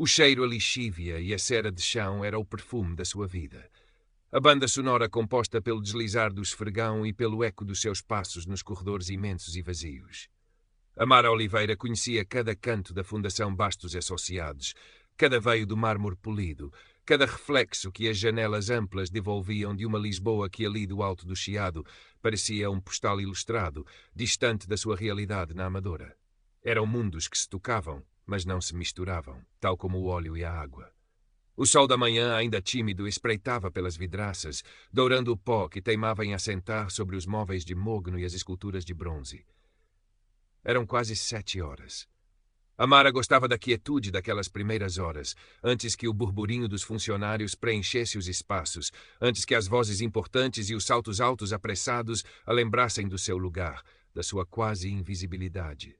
O cheiro a lixívia e a cera de chão era o perfume da sua vida. A banda sonora composta pelo deslizar do esfregão e pelo eco dos seus passos nos corredores imensos e vazios. Amara Oliveira conhecia cada canto da Fundação Bastos Associados, cada veio do mármore polido, cada reflexo que as janelas amplas devolviam de uma Lisboa que ali do alto do Chiado parecia um postal ilustrado, distante da sua realidade na Amadora. Eram mundos que se tocavam, mas não se misturavam, tal como o óleo e a água. O sol da manhã, ainda tímido, espreitava pelas vidraças, dourando o pó que teimava em assentar sobre os móveis de mogno e as esculturas de bronze. Eram quase 7 horas. Amara gostava da quietude daquelas primeiras horas, antes que o burburinho dos funcionários preenchesse os espaços, antes que as vozes importantes e os saltos altos apressados a lembrassem do seu lugar, da sua quase invisibilidade.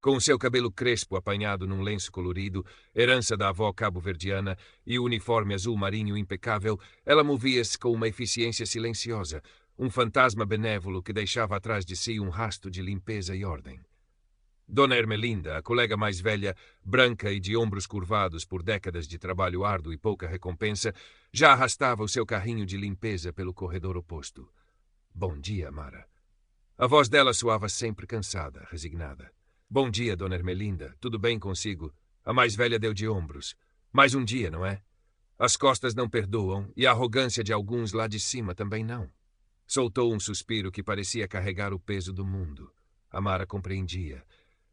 Com o seu cabelo crespo apanhado num lenço colorido, herança da avó cabo-verdiana, e o uniforme azul marinho impecável, ela movia-se com uma eficiência silenciosa, um fantasma benévolo que deixava atrás de si um rasto de limpeza e ordem. Dona Ermelinda, a colega mais velha, branca e de ombros curvados por décadas de trabalho árduo e pouca recompensa, já arrastava o seu carrinho de limpeza pelo corredor oposto. Bom dia, Mara. A voz dela soava sempre cansada, resignada. Bom dia, Dona Ermelinda. Tudo bem consigo? A mais velha deu de ombros. Mais um dia, não é? As costas não perdoam e a arrogância de alguns lá de cima também não. Soltou um suspiro que parecia carregar o peso do mundo. A Mara compreendia.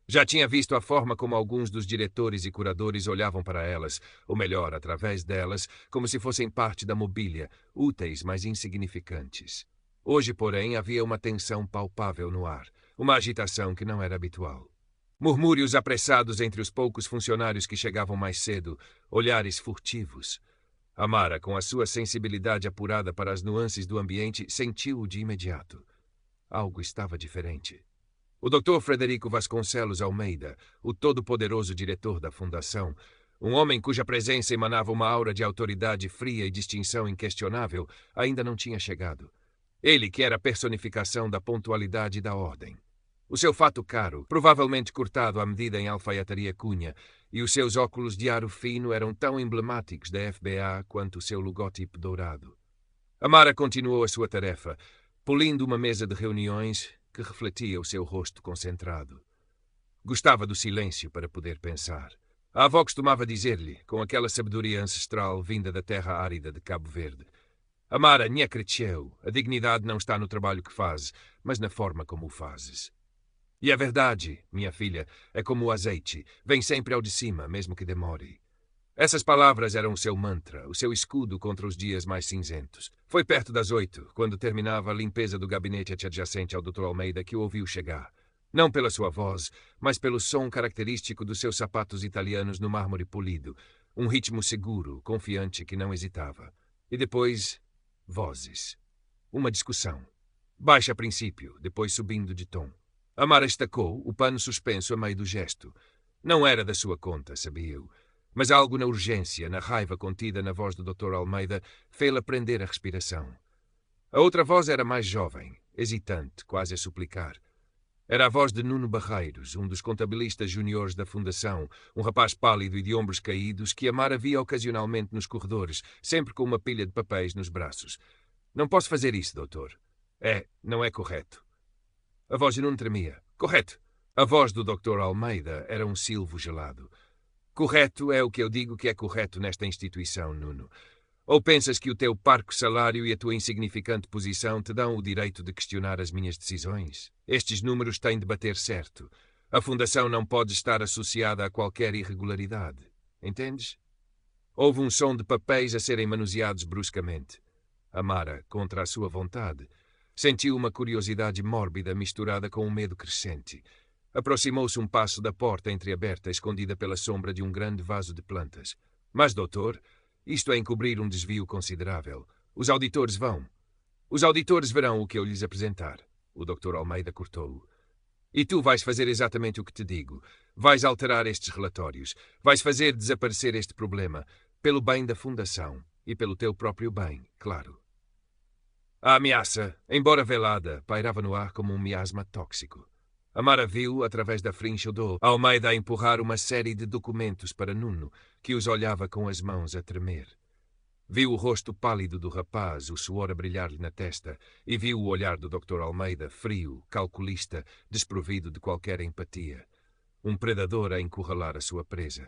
Já tinha visto a forma como alguns dos diretores e curadores olhavam para elas, ou melhor, através delas, como se fossem parte da mobília, úteis, mas insignificantes. Hoje, porém, havia uma tensão palpável no ar, uma agitação que não era habitual. Murmúrios apressados entre os poucos funcionários que chegavam mais cedo, olhares furtivos. Amara, com a sua sensibilidade apurada para as nuances do ambiente, sentiu-o de imediato. Algo estava diferente. O Dr. Frederico Vasconcelos Almeida, o todo-poderoso diretor da Fundação, um homem cuja presença emanava uma aura de autoridade fria e distinção inquestionável, ainda não tinha chegado. Ele que era a personificação da pontualidade e da ordem. O seu fato caro, provavelmente cortado à medida em alfaiataria Cunha, e os seus óculos de aro fino eram tão emblemáticos da FBA quanto o seu logótipo dourado. Amara continuou a sua tarefa, polindo uma mesa de reuniões que refletia o seu rosto concentrado. Gostava do silêncio para poder pensar. A avó costumava dizer-lhe, com aquela sabedoria ancestral vinda da terra árida de Cabo Verde: Amara, nha cresceu, a dignidade não está no trabalho que fazes, mas na forma como o fazes. E a verdade, minha filha, é como o azeite, vem sempre ao de cima, mesmo que demore. Essas palavras eram o seu mantra, o seu escudo contra os dias mais cinzentos. Foi perto das 8, quando terminava a limpeza do gabinete adjacente ao Dr. Almeida, que o ouviu chegar. Não pela sua voz, mas pelo som característico dos seus sapatos italianos no mármore polido, um ritmo seguro, confiante que não hesitava. E depois, vozes. Uma discussão. Baixa a princípio, depois subindo de tom. Amara estacou, o pano suspenso a meio do gesto. Não era da sua conta, sabia-o. Mas algo na urgência, na raiva contida na voz do Dr. Almeida, fê-la prender a respiração. A outra voz era mais jovem, hesitante, quase a suplicar. Era a voz de Nuno Barreiros, um dos contabilistas juniores da Fundação, um rapaz pálido e de ombros caídos que Amara via ocasionalmente nos corredores, sempre com uma pilha de papéis nos braços. Não posso fazer isso, doutor. Não é correto. A voz de Nuno tremia. Correto. A voz do Dr. Almeida era um silvo gelado. Correto é o que eu digo que é correto nesta instituição, Nuno. Ou pensas que o teu parco salário e a tua insignificante posição te dão o direito de questionar as minhas decisões? Estes números têm de bater certo. A Fundação não pode estar associada a qualquer irregularidade. Entendes? Houve um som de papéis a serem manuseados bruscamente. Amara, contra a sua vontade, sentiu uma curiosidade mórbida misturada com um medo crescente. Aproximou-se um passo da porta entreaberta, escondida pela sombra de um grande vaso de plantas. Mas, doutor, isto é encobrir um desvio considerável. Os auditores vão. Os auditores verão o que eu lhes apresentar. O Dr. Almeida cortou-o. E tu vais fazer exatamente o que te digo. Vais alterar estes relatórios. Vais fazer desaparecer este problema. Pelo bem da Fundação. E pelo teu próprio bem, claro. A ameaça, embora velada, pairava no ar como um miasma tóxico. Amara viu, através da frincha do Almeida, a empurrar uma série de documentos para Nuno, que os olhava com as mãos a tremer. Viu o rosto pálido do rapaz, o suor a brilhar-lhe na testa, e viu o olhar do Dr. Almeida, frio, calculista, desprovido de qualquer empatia. Um predador a encurralar a sua presa.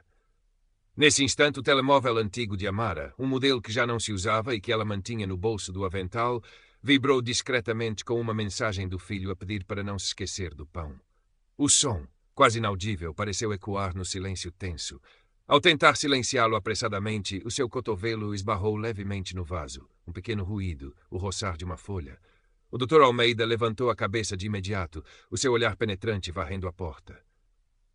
Nesse instante, o telemóvel antigo de Amara, um modelo que já não se usava e que ela mantinha no bolso do avental, vibrou discretamente com uma mensagem do filho a pedir para não se esquecer do pão. O som, quase inaudível, pareceu ecoar no silêncio tenso. Ao tentar silenciá-lo apressadamente, o seu cotovelo esbarrou levemente no vaso. Um pequeno ruído, o roçar de uma folha. O Dr. Almeida levantou a cabeça de imediato, o seu olhar penetrante varrendo a porta.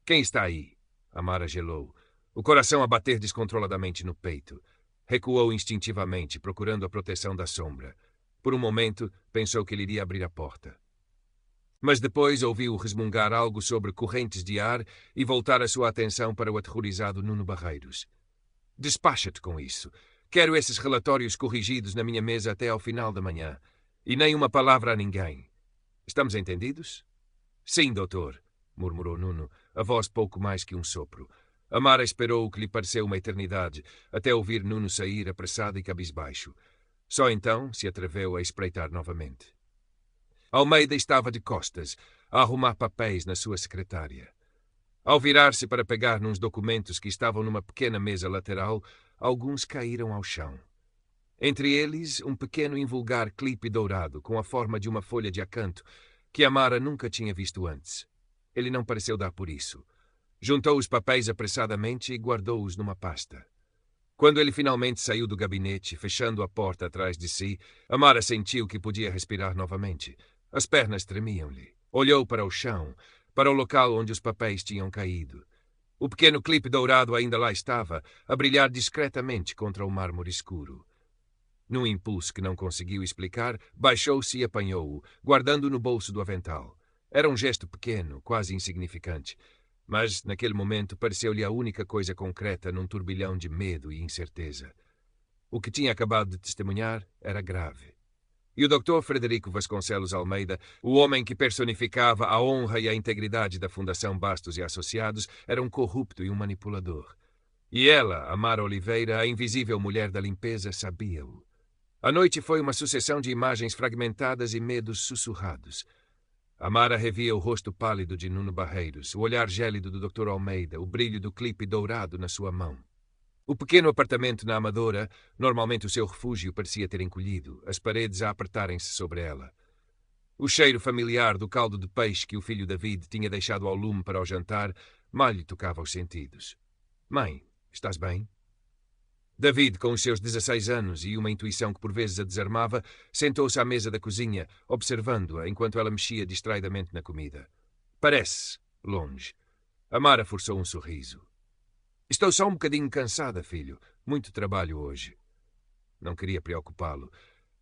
Quem está aí? Amara gelou, o coração a bater descontroladamente no peito. Recuou instintivamente, procurando a proteção da sombra. Por um momento, pensou que ele iria abrir a porta. Mas depois ouviu resmungar algo sobre correntes de ar e voltar a sua atenção para o aterrorizado Nuno Barreiros. Despacha-te com isso. Quero esses relatórios corrigidos na minha mesa até ao final da manhã. E nem uma palavra a ninguém. Estamos entendidos? Sim, doutor, murmurou Nuno, a voz pouco mais que um sopro. Amara esperou o que lhe pareceu uma eternidade, até ouvir Nuno sair apressado e cabisbaixo. Só então se atreveu a espreitar novamente. Almeida estava de costas, a arrumar papéis na sua secretária. Ao virar-se para pegar nos documentos que estavam numa pequena mesa lateral, alguns caíram ao chão. Entre eles, um pequeno e invulgar clipe dourado com a forma de uma folha de acanto que Amara nunca tinha visto antes. Ele não pareceu dar por isso. Juntou os papéis apressadamente e guardou-os numa pasta. Quando ele finalmente saiu do gabinete, fechando a porta atrás de si, Amara sentiu que podia respirar novamente. As pernas tremiam-lhe. Olhou para o chão, para o local onde os papéis tinham caído. O pequeno clipe dourado ainda lá estava, a brilhar discretamente contra o mármore escuro. Num impulso que não conseguiu explicar, baixou-se e apanhou-o, guardando-o no bolso do avental. Era um gesto pequeno, quase insignificante, mas, naquele momento, pareceu-lhe a única coisa concreta num turbilhão de medo e incerteza. O que tinha acabado de testemunhar era grave. E o Dr. Frederico Vasconcelos Almeida, o homem que personificava a honra e a integridade da Fundação Bastos e Associados, era um corrupto e um manipulador. E ela, Amara Oliveira, a invisível mulher da limpeza, sabia-o. A noite foi uma sucessão de imagens fragmentadas e medos sussurrados. Amara revia o rosto pálido de Nuno Barreiros, o olhar gélido do Dr. Almeida, o brilho do clipe dourado na sua mão. O pequeno apartamento na Amadora, normalmente o seu refúgio, parecia ter encolhido, as paredes a apertarem-se sobre ela. O cheiro familiar do caldo de peixe que o filho David tinha deixado ao lume para o jantar mal lhe tocava os sentidos. Mãe, estás bem? David, com os seus 16 anos e uma intuição que por vezes a desarmava, sentou-se à mesa da cozinha, observando-a enquanto ela mexia distraidamente na comida. Parece longe. Amara forçou um sorriso. Estou só um bocadinho cansada, filho. Muito trabalho hoje. Não queria preocupá-lo.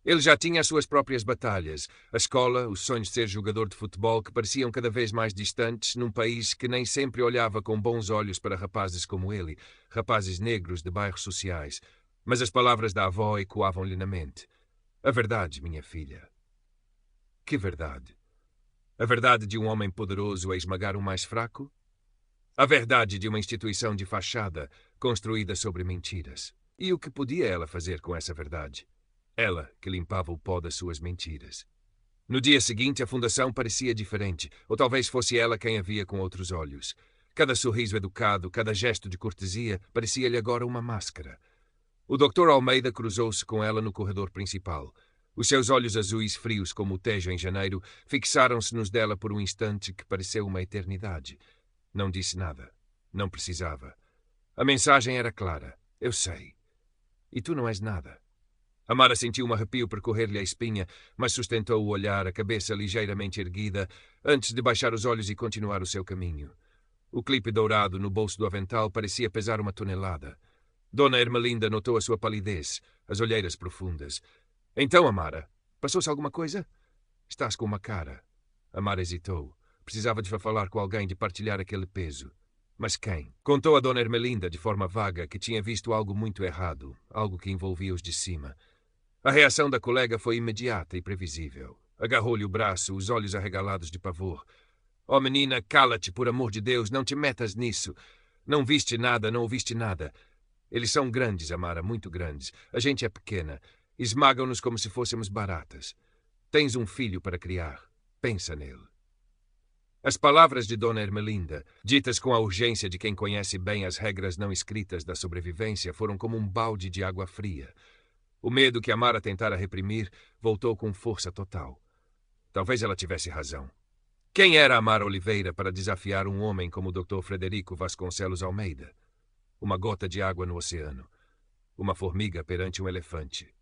Ele já tinha as suas próprias batalhas. A escola, os sonhos de ser jogador de futebol que pareciam cada vez mais distantes num país que nem sempre olhava com bons olhos para rapazes como ele, rapazes negros de bairros sociais. Mas as palavras da avó ecoavam-lhe na mente. A verdade, minha filha. Que verdade? A verdade de um homem poderoso a esmagar um mais fraco? A verdade de uma instituição de fachada construída sobre mentiras. E o que podia ela fazer com essa verdade? Ela que limpava o pó das suas mentiras. No dia seguinte, a fundação parecia diferente, ou talvez fosse ela quem a via com outros olhos. Cada sorriso educado, cada gesto de cortesia, parecia-lhe agora uma máscara. O Dr. Almeida cruzou-se com ela no corredor principal. Os seus olhos azuis frios como o Tejo em janeiro fixaram-se nos dela por um instante que pareceu uma eternidade. Não disse nada. Não precisava. A mensagem era clara. Eu sei. E tu não és nada. Amara sentiu um arrepio percorrer-lhe a espinha, mas sustentou o olhar, a cabeça ligeiramente erguida, antes de baixar os olhos e continuar o seu caminho. O clipe dourado no bolso do avental parecia pesar uma tonelada. Dona Ermelinda notou a sua palidez, as olheiras profundas. Então, Amara, passou-se alguma coisa? Estás com uma cara. Amara hesitou. Precisava de falar com alguém, de partilhar aquele peso. Mas quem? Contou a Dona Ermelinda, de forma vaga, que tinha visto algo muito errado, algo que envolvia os de cima. A reação da colega foi imediata e previsível. Agarrou-lhe o braço, os olhos arregalados de pavor. Oh, menina, cala-te, por amor de Deus, não te metas nisso. Não viste nada, não ouviste nada. Eles são grandes, Amara, muito grandes. A gente é pequena. Esmagam-nos como se fôssemos baratas. Tens um filho para criar. Pensa nele. As palavras de Dona Ermelinda, ditas com a urgência de quem conhece bem as regras não escritas da sobrevivência, foram como um balde de água fria. O medo que Amara tentara reprimir voltou com força total. Talvez ela tivesse razão. Quem era Amara Oliveira para desafiar um homem como o Dr. Frederico Vasconcelos Almeida? Uma gota de água no oceano. Uma formiga perante um elefante.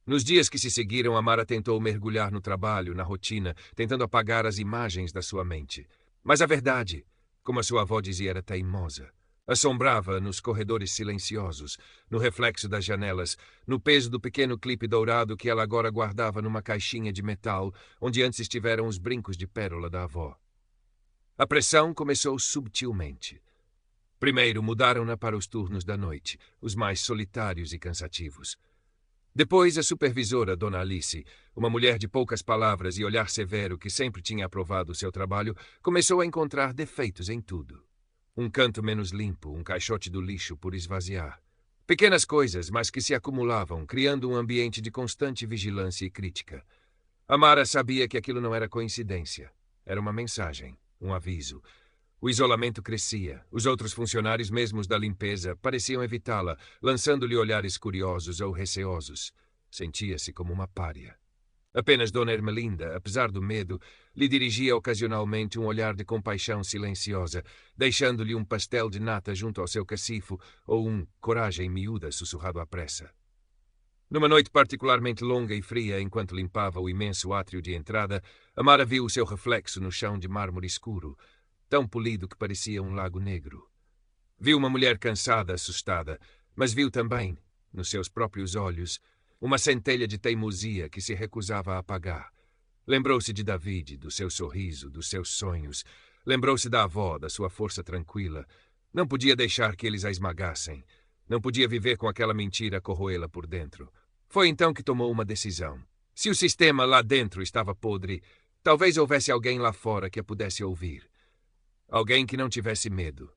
Nos dias que se seguiram, Amara tentou mergulhar no trabalho, na rotina, tentando apagar as imagens da sua mente. Mas a verdade, como a sua avó dizia, era teimosa. Assombrava nos corredores silenciosos, no reflexo das janelas, no peso do pequeno clipe dourado que ela agora guardava numa caixinha de metal, onde antes estiveram os brincos de pérola da avó. A pressão começou subtilmente. Primeiro mudaram-na para os turnos da noite, os mais solitários e cansativos. Depois, a supervisora, Dona Alice, uma mulher de poucas palavras e olhar severo que sempre tinha aprovado o seu trabalho, começou a encontrar defeitos em tudo. Um canto menos limpo, um caixote do lixo por esvaziar. Pequenas coisas, mas que se acumulavam, criando um ambiente de constante vigilância e crítica. Amara sabia que aquilo não era coincidência. Era uma mensagem, um aviso. O isolamento crescia. Os outros funcionários, mesmos da limpeza, pareciam evitá-la, lançando-lhe olhares curiosos ou receosos. Sentia-se como uma pária. Apenas Dona Ermelinda, apesar do medo, lhe dirigia ocasionalmente um olhar de compaixão silenciosa, deixando-lhe um pastel de nata junto ao seu cacifo ou um coragem miúda sussurrado à pressa. Numa noite particularmente longa e fria, enquanto limpava o imenso átrio de entrada, Amara viu o seu reflexo no chão de mármore escuro, tão polido que parecia um lago negro. Viu uma mulher cansada, assustada, mas viu também, nos seus próprios olhos, uma centelha de teimosia que se recusava a apagar. Lembrou-se de David, do seu sorriso, dos seus sonhos. Lembrou-se da avó, da sua força tranquila. Não podia deixar que eles a esmagassem. Não podia viver com aquela mentira a corroê-la por dentro. Foi então que tomou uma decisão. Se o sistema lá dentro estava podre, talvez houvesse alguém lá fora que a pudesse ouvir. Alguém que não tivesse medo.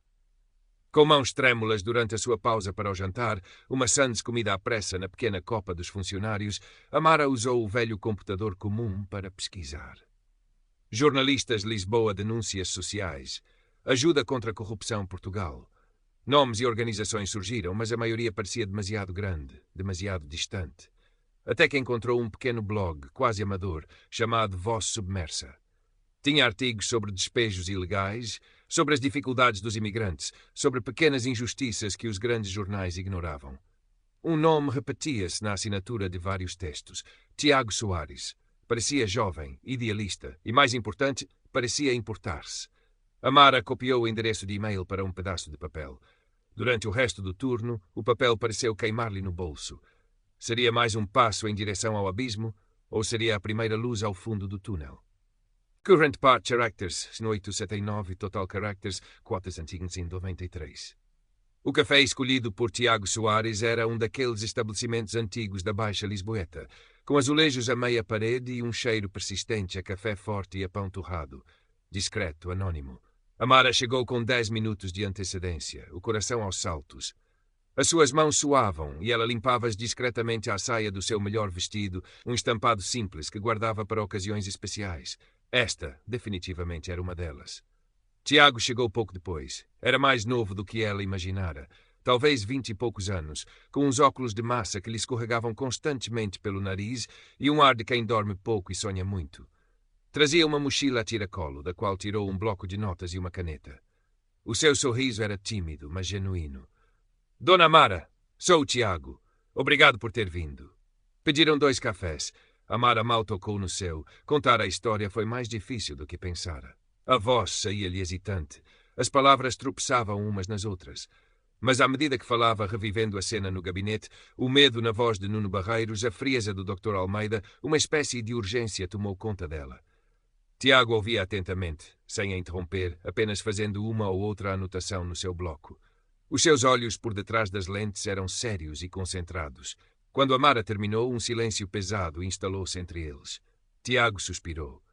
Com mãos trêmulas durante a sua pausa para o jantar, uma sandes comida à pressa na pequena copa dos funcionários, Amara usou o velho computador comum para pesquisar. Jornalistas Lisboa Denúncias Sociais. Ajuda contra a Corrupção Portugal. Nomes e organizações surgiram, mas a maioria parecia demasiado grande, demasiado distante. Até que encontrou um pequeno blog, quase amador, chamado Voz Submersa. Tinha artigos sobre despejos ilegais, sobre as dificuldades dos imigrantes, sobre pequenas injustiças que os grandes jornais ignoravam. Um nome repetia-se na assinatura de vários textos. Tiago Soares. Parecia jovem, idealista e, mais importante, parecia importar-se. Amara copiou o endereço de e-mail para um pedaço de papel. Durante o resto do turno, o papel pareceu queimar-lhe no bolso. Seria mais um passo em direção ao abismo ou seria a primeira luz ao fundo do túnel? Current Part Characters, 879, Total Characters, 493. O café escolhido por Tiago Soares era um daqueles estabelecimentos antigos da Baixa Lisboeta, com azulejos a meia parede e um cheiro persistente a café forte e a pão torrado. Discreto, anônimo. Amara chegou com 10 minutos de antecedência, o coração aos saltos. As suas mãos suavam e ela limpava-as discretamente à saia do seu melhor vestido, um estampado simples que guardava para ocasiões especiais. Esta, definitivamente, era uma delas. Tiago chegou pouco depois. Era mais novo do que ela imaginara. Talvez 20 e poucos anos, com uns óculos de massa que lhe escorregavam constantemente pelo nariz e um ar de quem dorme pouco e sonha muito. Trazia uma mochila a tiracolo, da qual tirou um bloco de notas e uma caneta. O seu sorriso era tímido, mas genuíno. Dona Amara, sou o Tiago. Obrigado por ter vindo. Pediram 2 cafés. Amara mal tocou no seu. Contar a história foi mais difícil do que pensara. A voz saía-lhe hesitante. As palavras tropeçavam umas nas outras. Mas à medida que falava, revivendo a cena no gabinete, o medo na voz de Nuno Barreiros, a frieza do Dr. Almeida, uma espécie de urgência tomou conta dela. Tiago ouvia atentamente, sem a interromper, apenas fazendo uma ou outra anotação no seu bloco. Os seus olhos por detrás das lentes eram sérios e concentrados. Quando Amara terminou, um silêncio pesado instalou-se entre eles. Tiago suspirou.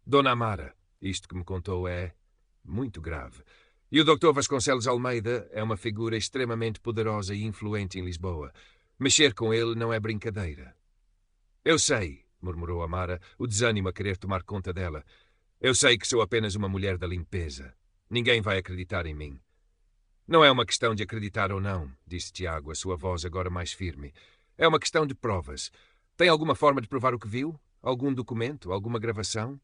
Dona Amara, Isto que me contou é muito grave. E o Dr. Vasconcelos Almeida é uma figura extremamente poderosa e influente em Lisboa. Mexer com ele não é brincadeira. Eu sei, murmurou Amara, o desânimo a querer tomar conta dela. Eu sei que sou apenas uma mulher da limpeza. Ninguém vai acreditar em mim. Não é uma questão de acreditar ou não, disse Tiago, a sua voz agora mais firme. É uma questão de provas. Tem alguma forma de provar o que viu? Algum documento? Alguma gravação?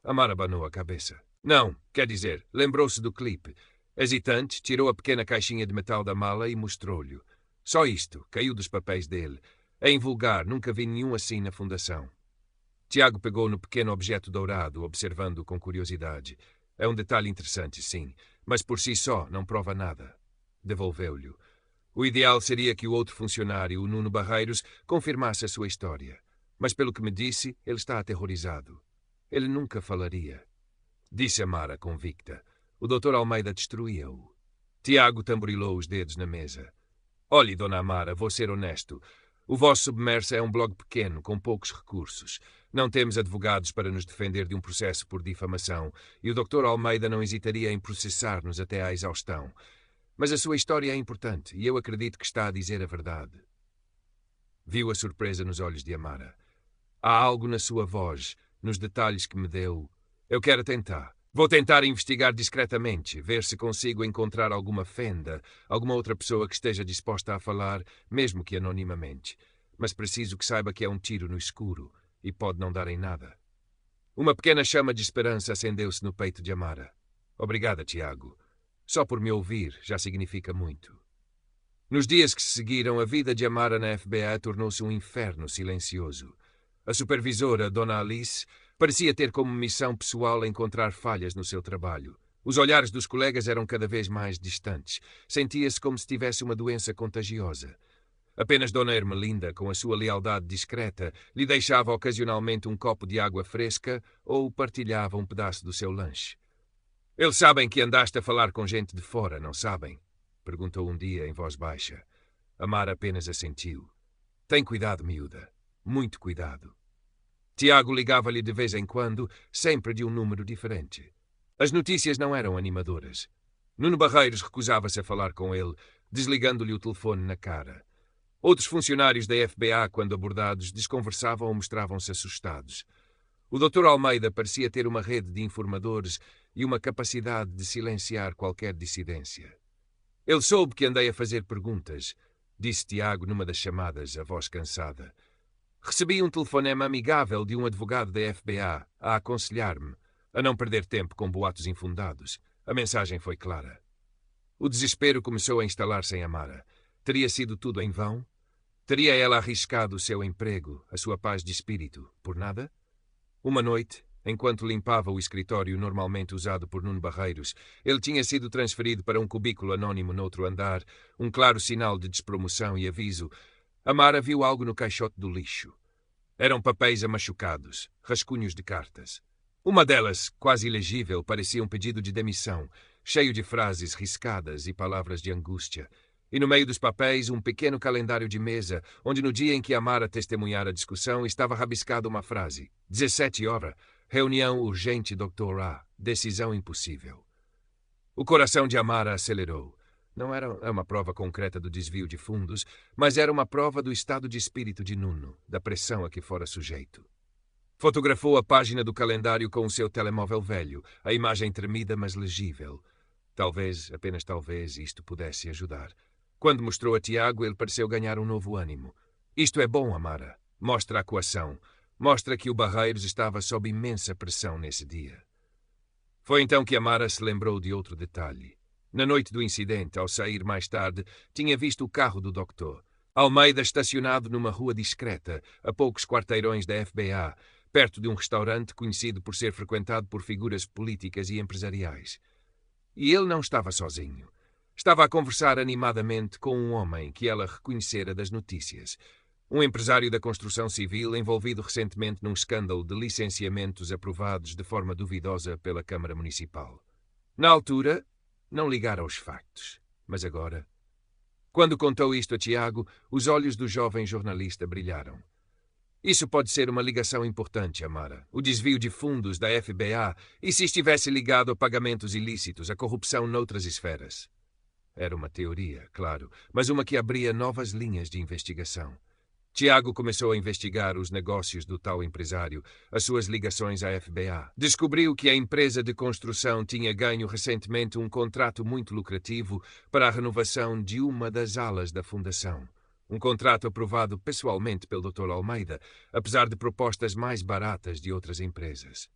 Amara abanou a cabeça. Não, quer dizer, lembrou-se do clipe. Hesitante, tirou a pequena caixinha de metal da mala e mostrou-lhe. Só isto, caiu dos papéis dele. É invulgar, nunca vi nenhum assim na fundação. Tiago pegou no pequeno objeto dourado, observando-o com curiosidade. É um detalhe interessante, sim, mas por si só não prova nada. Devolveu-lhe. O ideal seria que o outro funcionário, o Nuno Barreiros, confirmasse a sua história. Mas pelo que me disse, ele está aterrorizado. Ele nunca falaria. Disse Amara, convicta. O Dr. Almeida destruía-o. Tiago tamborilou os dedos na mesa. Olhe, Dona Amara, vou ser honesto. O vosso Submersa é um blog pequeno, com poucos recursos. Não temos advogados para nos defender de um processo por difamação, e o Dr. Almeida não hesitaria em processar-nos até à exaustão. Mas a sua história é importante, e eu acredito que está a dizer a verdade. Viu a surpresa nos olhos de Amara. Há algo na sua voz, nos detalhes que me deu. Eu quero tentar. Vou tentar investigar discretamente, ver se consigo encontrar alguma fenda, alguma outra pessoa que esteja disposta a falar, mesmo que anonimamente. Mas preciso que saiba que é um tiro no escuro e pode não dar em nada. Uma pequena chama de esperança acendeu-se no peito de Amara. Obrigada, Tiago. Só por me ouvir já significa muito. Nos dias que se seguiram, a vida de Amara na FBA tornou-se um inferno silencioso. A supervisora, Dona Alice, parecia ter como missão pessoal encontrar falhas no seu trabalho. Os olhares dos colegas eram cada vez mais distantes. Sentia-se como se tivesse uma doença contagiosa. Apenas Dona Ermelinda, com a sua lealdade discreta, lhe deixava ocasionalmente um copo de água fresca ou partilhava um pedaço do seu lanche. Eles sabem que andaste a falar com gente de fora, não sabem? Perguntou um dia em voz baixa. Amara apenas assentiu. Tem cuidado, miúda. Muito cuidado. Tiago ligava-lhe de vez em quando, sempre de um número diferente. As notícias não eram animadoras. Nuno Barreiros recusava-se a falar com ele, desligando-lhe o telefone na cara. Outros funcionários da FBA, quando abordados, desconversavam ou mostravam-se assustados. O Dr. Almeida parecia ter uma rede de informadores e uma capacidade de silenciar qualquer dissidência. Ele soube que andei a fazer perguntas, disse Tiago numa das chamadas, a voz cansada. Recebi um telefonema amigável de um advogado da FBA a aconselhar-me a não perder tempo com boatos infundados. A mensagem foi clara. O desespero começou a instalar-se em Amara. Teria sido tudo em vão? Teria ela arriscado o seu emprego, a sua paz de espírito, por nada? Uma noite, enquanto limpava o escritório normalmente usado por Nuno Barreiros, ele tinha sido transferido para um cubículo anónimo noutro andar, um claro sinal de despromoção e aviso. Amara viu algo no caixote do lixo. Eram papéis amachucados, rascunhos de cartas. Uma delas, quase ilegível, parecia um pedido de demissão, cheio de frases riscadas e palavras de angústia. E no meio dos papéis, um pequeno calendário de mesa, onde no dia em que Amara testemunhara a discussão, estava rabiscada uma frase. 17 horas. Reunião urgente, Dr. A. Decisão impossível. O coração de Amara acelerou. Não era uma prova concreta do desvio de fundos, mas era uma prova do estado de espírito de Nuno, da pressão a que fora sujeito. Fotografou a página do calendário com o seu telemóvel velho, a imagem tremida mas legível. Talvez, apenas talvez, isto pudesse ajudar. Quando mostrou a Tiago, ele pareceu ganhar um novo ânimo. Isto é bom, Amara. Mostra a coação. Mostra que o Barreiros estava sob imensa pressão nesse dia. Foi então que Amara se lembrou de outro detalhe. Na noite do incidente, ao sair mais tarde, tinha visto o carro do doutor. Almeida estacionado numa rua discreta, a poucos quarteirões da FBA, perto de um restaurante conhecido por ser frequentado por figuras políticas e empresariais. E ele não estava sozinho. Estava a conversar animadamente com um homem que ela reconhecera das notícias. Um empresário da construção civil envolvido recentemente num escândalo de licenciamentos aprovados de forma duvidosa pela Câmara Municipal. Na altura, não ligara aos factos, mas agora... Quando contou isto a Tiago, os olhos do jovem jornalista brilharam. Isso pode ser uma ligação importante, Amara. O desvio de fundos da FBA e se estivesse ligado a pagamentos ilícitos, a corrupção noutras esferas. Era uma teoria, claro, mas uma que abria novas linhas de investigação. Tiago começou a investigar os negócios do tal empresário, as suas ligações à FBA. Descobriu que a empresa de construção tinha ganho recentemente um contrato muito lucrativo para a renovação de uma das alas da fundação. Um contrato aprovado pessoalmente pelo Dr. Almeida, apesar de propostas mais baratas de outras empresas.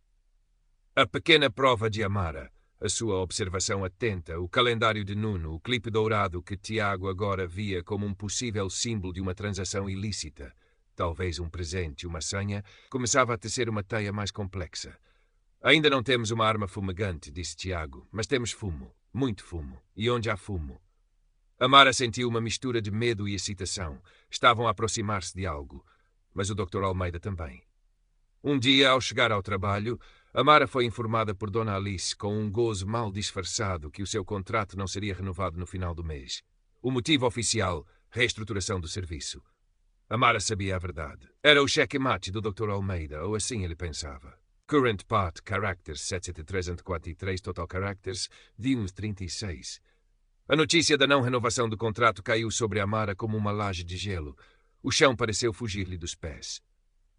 A pequena prova de Amara, a sua observação atenta, o calendário de Nuno, o clipe dourado que Tiago agora via como um possível símbolo de uma transação ilícita, talvez um presente, uma senha, começava a tecer uma teia mais complexa. Ainda não temos uma arma fumegante, disse Tiago, mas temos fumo, muito fumo, e onde há fumo? Amara sentiu uma mistura de medo e excitação. Estavam a aproximar-se de algo, mas o Dr. Almeida também. Um dia, ao chegar ao trabalho, Amara foi informada por Dona Alice, com um gozo mal disfarçado, que o seu contrato não seria renovado no final do mês. O motivo oficial, reestruturação do serviço. Amara sabia a verdade. Era o cheque-mate do Dr. Almeida, ou assim ele pensava. Current part, characters, 743 total characters, de uns 36. A notícia da não renovação do contrato caiu sobre Amara como uma laje de gelo. O chão pareceu fugir-lhe dos pés.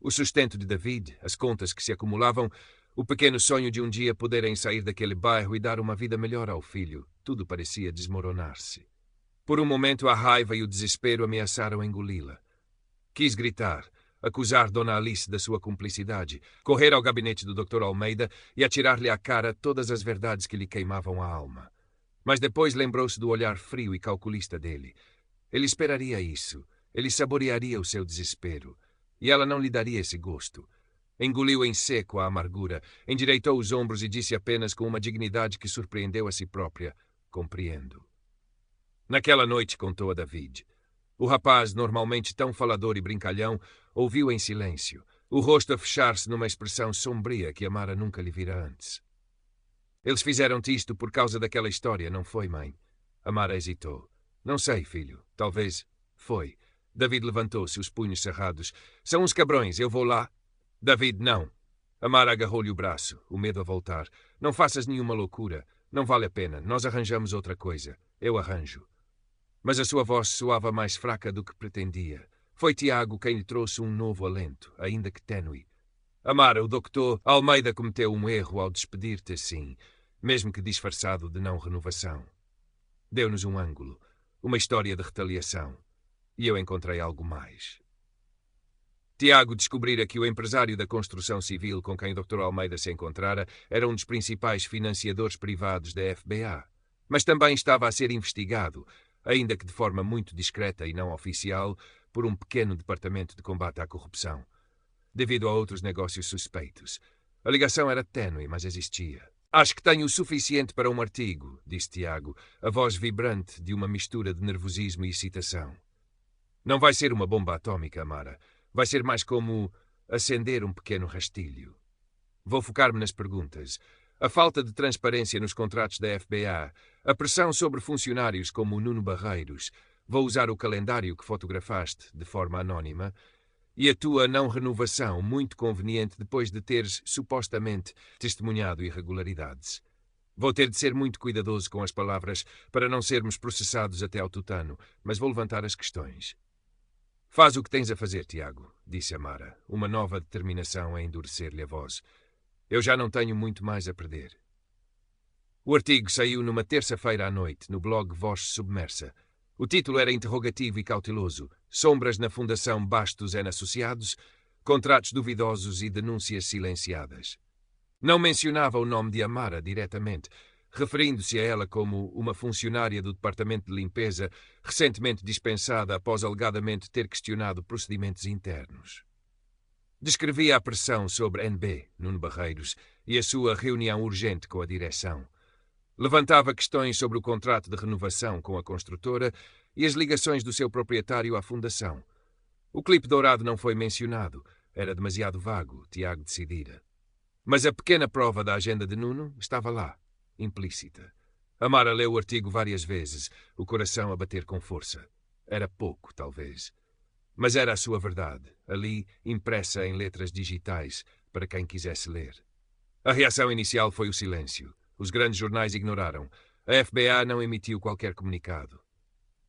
O sustento de David, as contas que se acumulavam, o pequeno sonho de um dia poderem sair daquele bairro e dar uma vida melhor ao filho, tudo parecia desmoronar-se. Por um momento a raiva e o desespero ameaçaram engoli-la. Quis gritar, acusar Dona Alice da sua cumplicidade, correr ao gabinete do Dr. Almeida e atirar-lhe à cara todas as verdades que lhe queimavam a alma. Mas depois lembrou-se do olhar frio e calculista dele. Ele esperaria isso. Ele saborearia o seu desespero. E ela não lhe daria esse gosto. Engoliu em seco a amargura, endireitou os ombros e disse apenas com uma dignidade que surpreendeu a si própria: compreendo. Naquela noite contou a David. O rapaz, normalmente tão falador e brincalhão, ouviu em silêncio, o rosto a fechar-se numa expressão sombria que Amara nunca lhe vira antes. Eles fizeram-te isto por causa daquela história, não foi, mãe? Amara hesitou. Não sei, filho. Talvez. Foi. David levantou-se, os punhos cerrados. São uns cabrões, eu vou lá. David, não. Amara agarrou-lhe o braço, o medo a voltar. Não faças nenhuma loucura. Não vale a pena. Nós arranjamos outra coisa. Eu arranjo. Mas a sua voz soava mais fraca do que pretendia. Foi Tiago quem lhe trouxe um novo alento, ainda que ténue. Amara, o Dr. Almeida cometeu um erro ao despedir-te assim, mesmo que disfarçado de não renovação. Deu-nos um ângulo, uma história de retaliação, e eu encontrei algo mais. Tiago descobrira que o empresário da construção civil com quem Dr. Almeida se encontrara era um dos principais financiadores privados da FBA, mas também estava a ser investigado, ainda que de forma muito discreta e não oficial, por um pequeno departamento de combate à corrupção, devido a outros negócios suspeitos. A ligação era ténue, mas existia. Acho que tenho o suficiente para um artigo, disse Tiago, a voz vibrante de uma mistura de nervosismo e excitação. Não vai ser uma bomba atômica, Amara. Vai ser mais como acender um pequeno rastilho. Vou focar-me nas perguntas. A falta de transparência nos contratos da FBA, a pressão sobre funcionários como o Nuno Barreiros, vou usar o calendário que fotografaste de forma anónima, e a tua não renovação, muito conveniente depois de teres, supostamente, testemunhado irregularidades. Vou ter de ser muito cuidadoso com as palavras para não sermos processados até ao tutano, mas vou levantar as questões. Faz o que tens a fazer, Tiago, disse Amara, uma nova determinação a endurecer-lhe a voz. Eu já não tenho muito mais a perder. O artigo saiu numa terça-feira à noite, no blog Voz Submersa. O título era interrogativo e cauteloso. Sombras na Fundação Bastos N. Associados, contratos duvidosos e denúncias silenciadas. Não mencionava o nome de Amara diretamente, referindo-se a ela como uma funcionária do Departamento de Limpeza, recentemente dispensada após alegadamente ter questionado procedimentos internos. Descrevia a pressão sobre NB, Nuno Barreiros, e a sua reunião urgente com a direção. Levantava questões sobre o contrato de renovação com a construtora e as ligações do seu proprietário à fundação. O clipe dourado não foi mencionado. Era demasiado vago, Tiago decidira. Mas a pequena prova da agenda de Nuno estava lá, implícita. Amara leu o artigo várias vezes, o coração a bater com força. Era pouco, talvez. Mas era a sua verdade, ali impressa em letras digitais, para quem quisesse ler. A reação inicial foi o silêncio. Os grandes jornais ignoraram. A FBA não emitiu qualquer comunicado.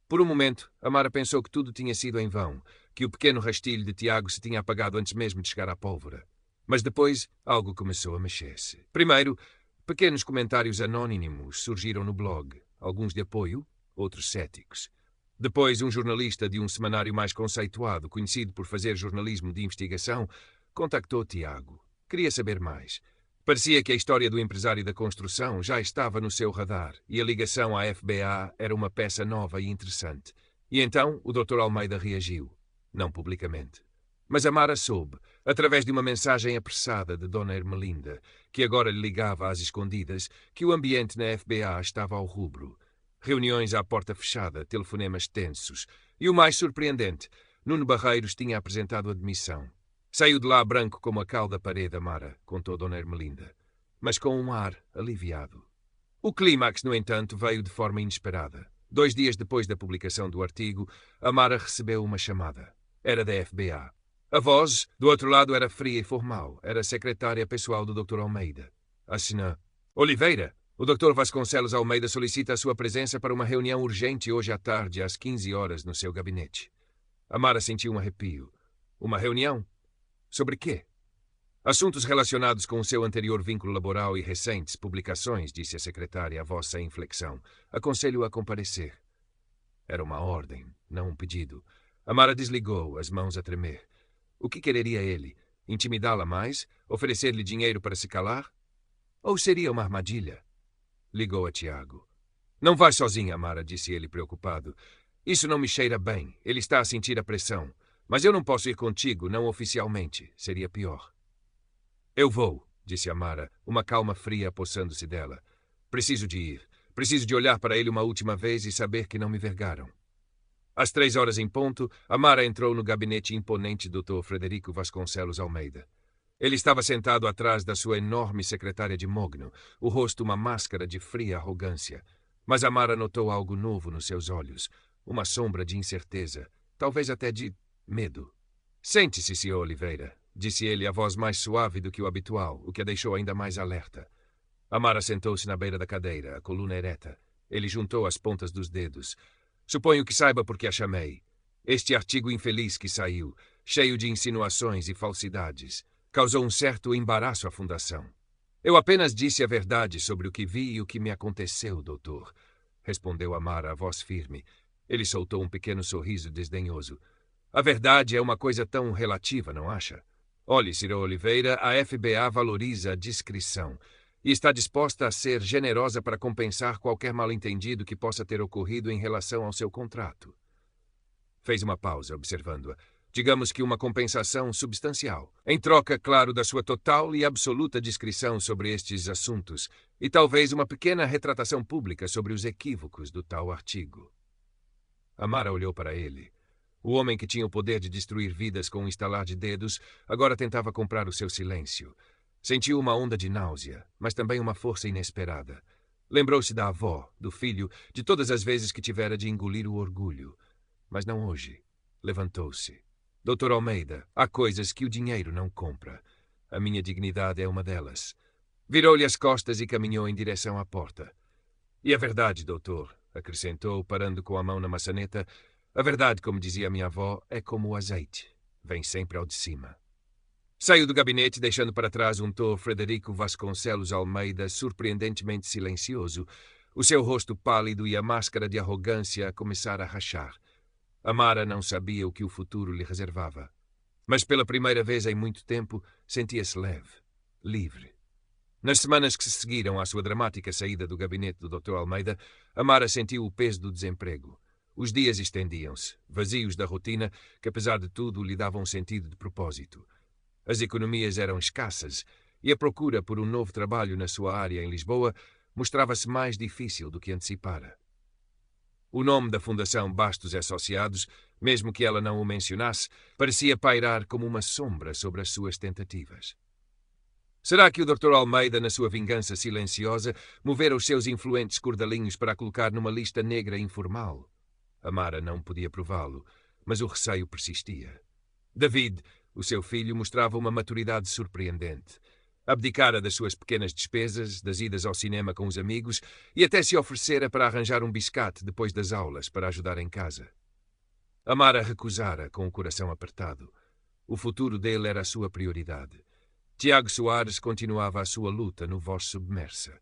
Por um momento, Amara pensou que tudo tinha sido em vão, que o pequeno rastilho de Tiago se tinha apagado antes mesmo de chegar à pólvora. Mas depois, algo começou a mexer-se. Primeiro, pequenos comentários anónimos surgiram no blog, alguns de apoio, outros céticos. Depois, um jornalista de um semanário mais conceituado, conhecido por fazer jornalismo de investigação, contactou Tiago. Queria saber mais. Parecia que a história do empresário da construção já estava no seu radar e a ligação à FBA era uma peça nova e interessante. E então o Dr. Almeida reagiu. Não publicamente. Mas Amara soube, através de uma mensagem apressada de Dona Ermelinda, que agora lhe ligava às escondidas, que o ambiente na FBA estava ao rubro. Reuniões à porta fechada, telefonemas tensos. E o mais surpreendente, Nuno Barreiros tinha apresentado admissão. Saiu de lá branco como a cal da parede, Amara, contou Dona Ermelinda, mas com um ar aliviado. O clímax, no entanto, veio de forma inesperada. 2 dias depois da publicação do artigo, Amara recebeu uma chamada. Era da FBA. A voz, do outro lado, era fria e formal. Era a secretária pessoal do Dr. Almeida. Assinou. Oliveira, o Dr. Vasconcelos Almeida solicita a sua presença para uma reunião urgente hoje à tarde, às 15 horas, no seu gabinete. Amara sentiu um arrepio. Uma reunião? Sobre quê? Assuntos relacionados com o seu anterior vínculo laboral e recentes publicações, disse a secretária, a voz sem inflexão. Aconselho-o a comparecer. Era uma ordem, não um pedido. Amara desligou, as mãos a tremer. O que quereria ele? Intimidá-la mais? Oferecer-lhe dinheiro para se calar? Ou seria uma armadilha? Ligou a Tiago. Não vai sozinha, Amara, disse ele preocupado. Isso não me cheira bem. Ele está a sentir a pressão. Mas eu não posso ir contigo, não oficialmente. Seria pior. Eu vou, disse Amara, uma calma fria apossando-se dela. Preciso de ir. Preciso de olhar para ele uma última vez e saber que não me vergaram. Às 3 horas em ponto, Amara entrou no gabinete imponente do Dr. Frederico Vasconcelos Almeida. Ele estava sentado atrás da sua enorme secretária de mogno, o rosto uma máscara de fria arrogância. Mas Amara notou algo novo nos seus olhos, uma sombra de incerteza, talvez até de medo. Sente-se, Sr. Oliveira, disse ele, a voz mais suave do que o habitual, o que a deixou ainda mais alerta. Amara sentou-se na beira da cadeira, a coluna ereta. Ele juntou as pontas dos dedos. Suponho que saiba por que a chamei. Este artigo infeliz que saiu, cheio de insinuações e falsidades, causou um certo embaraço à Fundação. Eu apenas disse a verdade sobre o que vi e o que me aconteceu, doutor, respondeu Amara, a voz firme. Ele soltou um pequeno sorriso desdenhoso. A verdade é uma coisa tão relativa, não acha? Olhe, Sr. Oliveira, a FBA valoriza a discrição e está disposta a ser generosa para compensar qualquer mal-entendido que possa ter ocorrido em relação ao seu contrato. Fez uma pausa, observando-a. Digamos que uma compensação substancial, em troca, claro, da sua total e absoluta discrição sobre estes assuntos, e talvez uma pequena retratação pública sobre os equívocos do tal artigo. Amara olhou para ele. O homem que tinha o poder de destruir vidas com um estalar de dedos agora tentava comprar o seu silêncio. Sentiu uma onda de náusea, mas também uma força inesperada. Lembrou-se da avó, do filho, de todas as vezes que tivera de engolir o orgulho. Mas não hoje. Levantou-se. Dr. Almeida, há coisas que o dinheiro não compra. A minha dignidade é uma delas. Virou-lhe as costas e caminhou em direção à porta. E a verdade, doutor, acrescentou, parando com a mão na maçaneta, a verdade, como dizia minha avó, é como o azeite. Vem sempre ao de cima. Saiu do gabinete, deixando para trás um Dr. Frederico Vasconcelos Almeida surpreendentemente silencioso, o seu rosto pálido e a máscara de arrogância a começar a rachar. Amara não sabia o que o futuro lhe reservava. Mas pela primeira vez em muito tempo, sentia-se leve, livre. Nas semanas que se seguiram à sua dramática saída do gabinete do Dr. Almeida, Amara sentiu o peso do desemprego. Os dias estendiam-se, vazios da rotina, que apesar de tudo lhe davam um sentido de propósito. As economias eram escassas e a procura por um novo trabalho na sua área em Lisboa mostrava-se mais difícil do que antecipara. O nome da Fundação Bastos Associados, mesmo que ela não o mencionasse, parecia pairar como uma sombra sobre as suas tentativas. Será que o Dr. Almeida, na sua vingança silenciosa, movera os seus influentes cordalinhos para a colocar numa lista negra informal? Amara não podia prová-lo, mas o receio persistia. David, o seu filho, mostrava uma maturidade surpreendente. Abdicara das suas pequenas despesas, das idas ao cinema com os amigos e até se oferecera para arranjar um biscate depois das aulas para ajudar em casa. Amara recusara com o coração apertado. O futuro dele era a sua prioridade. Tiago Soares continuava a sua luta no Voz Submersa.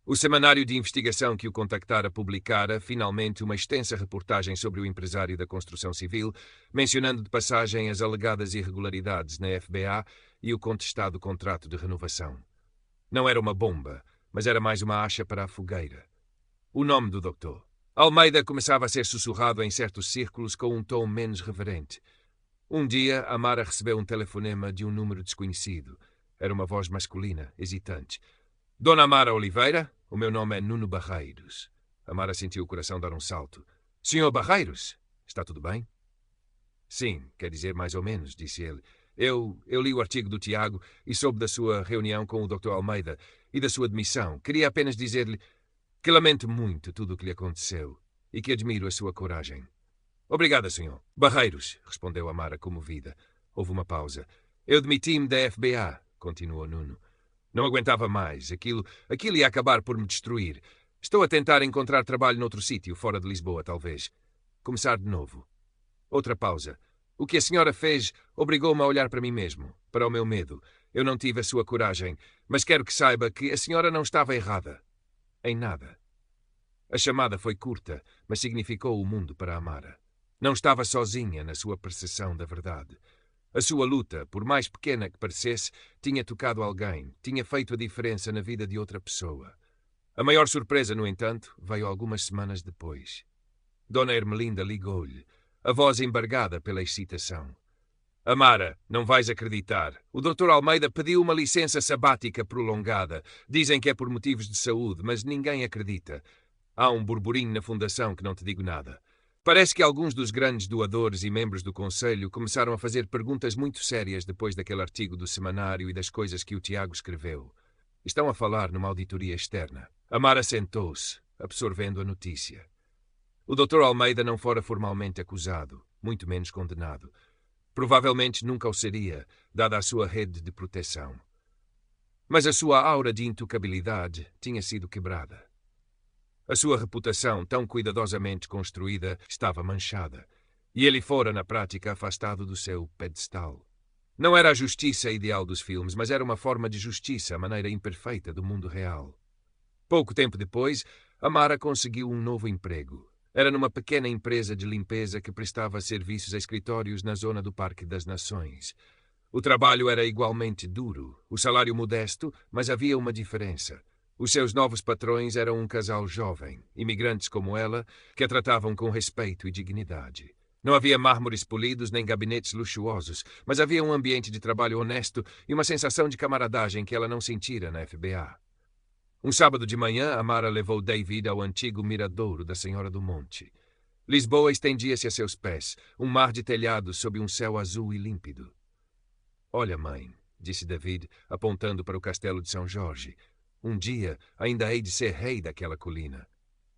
O semanário de investigação que o contactara publicara, finalmente, uma extensa reportagem sobre o empresário da construção civil, mencionando de passagem as alegadas irregularidades na FBA e o contestado contrato de renovação. Não era uma bomba, mas era mais uma acha para a fogueira. O nome do doutor. Almeida começava a ser sussurrado em certos círculos com um tom menos reverente. Um dia, Amara recebeu um telefonema de um número desconhecido. Era uma voz masculina, hesitante. Dona Amara Oliveira? O meu nome é Nuno Barreiros. Amara sentiu o coração dar um salto. Senhor Barreiros? Está tudo bem? Sim, quer dizer mais ou menos, disse ele. Eu li o artigo do Tiago e soube da sua reunião com o Dr. Almeida e da sua demissão. Queria apenas dizer-lhe que lamento muito tudo o que lhe aconteceu e que admiro a sua coragem. Obrigada, senhor. Barreiros, respondeu Amara comovida. Houve uma pausa. Eu demiti-me da FBA, continuou Nuno. Não aguentava mais. Aquilo ia acabar por me destruir. Estou a tentar encontrar trabalho noutro sítio, fora de Lisboa, talvez. Começar de novo. Outra pausa. O que a senhora fez obrigou-me a olhar para mim mesmo, para o meu medo. Eu não tive a sua coragem, mas quero que saiba que a senhora não estava errada. Em nada. A chamada foi curta, mas significou o mundo para Amara. Não estava sozinha na sua percepção da verdade. A sua luta, por mais pequena que parecesse, tinha tocado alguém, tinha feito a diferença na vida de outra pessoa. A maior surpresa, no entanto, veio algumas semanas depois. Dona Ermelinda ligou-lhe, a voz embargada pela excitação. Amara, não vais acreditar. O Dr. Almeida pediu uma licença sabática prolongada. Dizem que é por motivos de saúde, mas ninguém acredita. Há um burburinho na fundação que não te digo nada. Parece que alguns dos grandes doadores e membros do Conselho começaram a fazer perguntas muito sérias depois daquele artigo do semanário e das coisas que o Tiago escreveu. Estão a falar numa auditoria externa. Amara sentou-se, absorvendo a notícia. O Dr. Almeida não fora formalmente acusado, muito menos condenado. Provavelmente nunca o seria, dada a sua rede de proteção. Mas a sua aura de intocabilidade tinha sido quebrada. A sua reputação, tão cuidadosamente construída, estava manchada, e ele fora, na prática, afastado do seu pedestal. Não era a justiça ideal dos filmes, mas era uma forma de justiça, a maneira imperfeita do mundo real. Pouco tempo depois, Amara conseguiu um novo emprego. Era numa pequena empresa de limpeza que prestava serviços a escritórios na zona do Parque das Nações. O trabalho era igualmente duro, o salário modesto, mas havia uma diferença. Os seus novos patrões eram um casal jovem, imigrantes como ela, que a tratavam com respeito e dignidade. Não havia mármores polidos nem gabinetes luxuosos, mas havia um ambiente de trabalho honesto e uma sensação de camaradagem que ela não sentira na FBA. Um sábado de manhã, Amara levou David ao antigo miradouro da Senhora do Monte. Lisboa estendia-se a seus pés, um mar de telhados sob um céu azul e límpido. Olha, mãe, disse David, apontando para o castelo de São Jorge. Um dia ainda hei de ser rei daquela colina.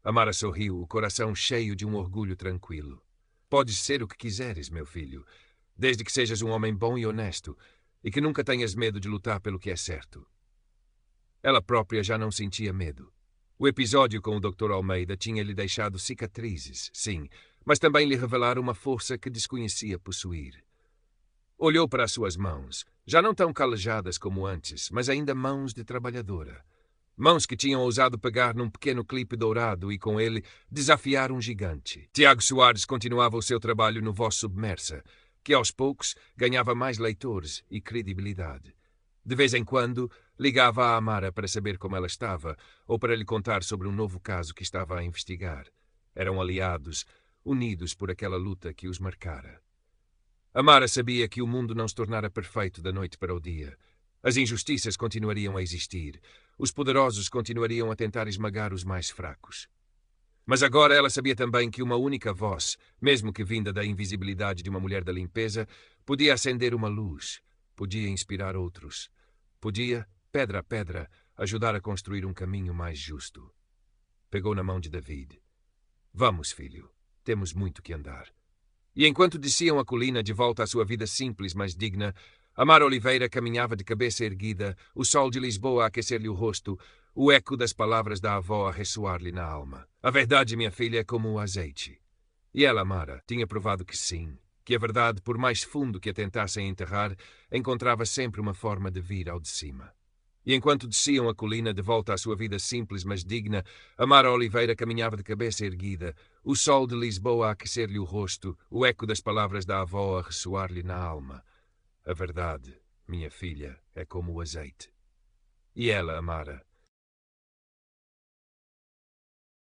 Amara sorriu, o coração cheio de um orgulho tranquilo. Podes ser o que quiseres, meu filho, desde que sejas um homem bom e honesto, e que nunca tenhas medo de lutar pelo que é certo. Ela própria já não sentia medo. O episódio com o Dr. Almeida tinha-lhe deixado cicatrizes, sim, mas também lhe revelara uma força que desconhecia possuir. Olhou para as suas mãos, já não tão calejadas como antes, mas ainda mãos de trabalhadora. Mãos que tinham ousado pegar num pequeno clipe dourado e, com ele, desafiar um gigante. Tiago Soares continuava o seu trabalho no Voz Submersa, que aos poucos ganhava mais leitores e credibilidade. De vez em quando, ligava a Amara para saber como ela estava ou para lhe contar sobre um novo caso que estava a investigar. Eram aliados, unidos por aquela luta que os marcara. Amara sabia que o mundo não se tornara perfeito da noite para o dia. As injustiças continuariam a existir. Os poderosos continuariam a tentar esmagar os mais fracos. Mas agora ela sabia também que uma única voz, mesmo que vinda da invisibilidade de uma mulher da limpeza, podia acender uma luz, podia inspirar outros, podia, pedra a pedra, ajudar a construir um caminho mais justo. Pegou na mão de David. Vamos, filho, temos muito que andar. E enquanto desciam a colina de volta à sua vida simples, mas digna, Amaro Oliveira caminhava de cabeça erguida, o sol de Lisboa a aquecer-lhe o rosto, o eco das palavras da avó a ressoar-lhe na alma. A verdade, minha filha, é como o azeite. E ela, Amara, tinha provado que sim, que a verdade, por mais fundo que a tentassem enterrar, encontrava sempre uma forma de vir ao de cima. E enquanto desciam a colina de volta à sua vida simples, mas digna, Amara Oliveira caminhava de cabeça erguida, o sol de Lisboa a aquecer-lhe o rosto, o eco das palavras da avó a ressoar-lhe na alma. A verdade, minha filha, é como o azeite. E ela, Amara,